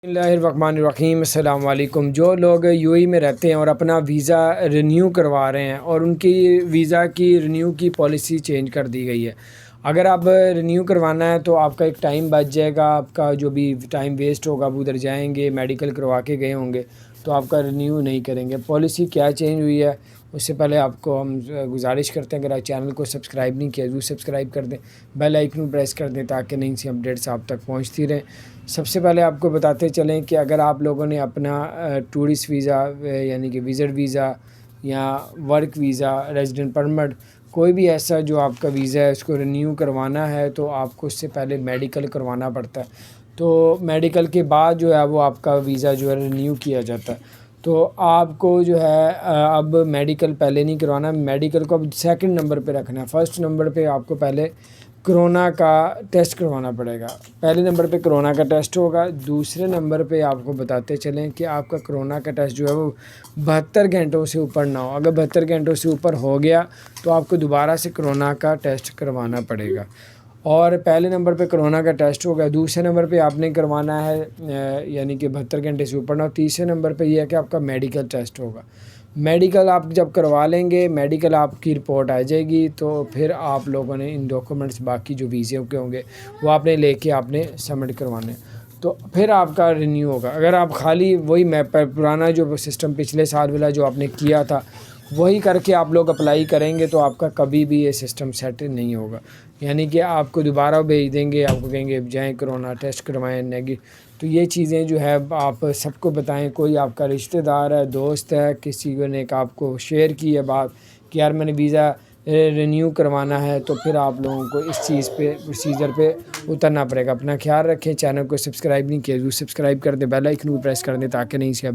बिस्मिल्लाहिर्रहमानिर्रहीम। अस्सलाम वालेकुम। जो लोग यूएई में रहते हैं और अपना वीज़ा रिन्यू करवा रहे हैं और उनकी वीज़ा की रिन्यू की पॉलिसी चेंज कर दी गई है। अगर आप रिन्यू करवाना है तो आपका एक टाइम बच जाएगा, आपका जो भी टाइम वेस्ट होगा आप उधर जाएंगे, मेडिकल करवा के गए होंगे तो आपका रिन्यू नहीं करेंगे। पॉलिसी क्या चेंज हुई है उससे पहले आपको हम गुजारिश करते हैं, अगर आप चैनल को सब्सक्राइब नहीं किया ज़रूर सब्सक्राइब कर दें, बेल आइकन प्रेस कर दें ताकि नई सी अपडेट्स आप तक पहुंचती रहें। सबसे पहले आपको बताते चलें कि अगर आप लोगों ने अपना टूरिस्ट वीज़ा यानी कि विज़िट वीज़ा या वर्क वीज़ा, रेजिडेंट परमिट, कोई भी ऐसा जो आपका वीज़ा है उसको रिन्यू करवाना है तो आपको उससे पहले मेडिकल करवाना पड़ता है। तो मेडिकल के बाद जो है वो आपका वीज़ा जो है रिन्यू किया जाता है। तो आपको जो है अब मेडिकल पहले नहीं करवाना, मेडिकल को अब सेकंड नंबर पे रखना है। फर्स्ट नंबर पे आपको पहले कोरोना का टेस्ट करवाना पड़ेगा। पहले नंबर पे कोरोना का टेस्ट होगा। दूसरे नंबर पे आपको बताते चलें कि आपका कोरोना का टेस्ट जो है वो 72 घंटों से ऊपर ना हो। अगर 72 घंटों से ऊपर हो गया तो आपको दोबारा से कोरोना का टेस्ट करवाना पड़ेगा। और पहले नंबर पे कोरोना का टेस्ट होगा, दूसरे नंबर पे आपने करवाना है यानी कि 72 घंटे से ऊपर ना हो। तीसरे नंबर पे ये है कि आपका मेडिकल टेस्ट होगा। मेडिकल आप जब करवा लेंगे, मेडिकल आपकी रिपोर्ट आ जाएगी तो फिर आप लोगों ने इन डॉक्यूमेंट्स बाकी जो वीज़े के होंगे वो आपने लेके आपने सबमिट करवाने, तो फिर आपका रिन्यू होगा। अगर आप खाली वही पुराना जो सिस्टम पिछले साल वाला जो आपने किया था वही करके आप लोग अप्लाई करेंगे तो आपका कभी भी ये सिस्टम सेट नहीं होगा। यानी कि आपको दोबारा भेज देंगे, आपको कहेंगे जाएँ कोरोना टेस्ट करवाएँ नेगेटिव। तो ये चीज़ें जो है आप सबको बताएं। कोई आपका रिश्तेदार है, दोस्त है, किसी ने आपको शेयर की है बात कि यार मैंने वीज़ा रिन्यू करवाना है, तो फिर आप लोगों को इस चीज़ पे प्रोसीजर पे उतरना पड़ेगा। अपना ख्याल रखें। चैनल को सब्सक्राइब नहीं किया ज़रूर सब्सक्राइब कर दें, बेल आइकन भी प्रेस कर दें ताकि नहीं से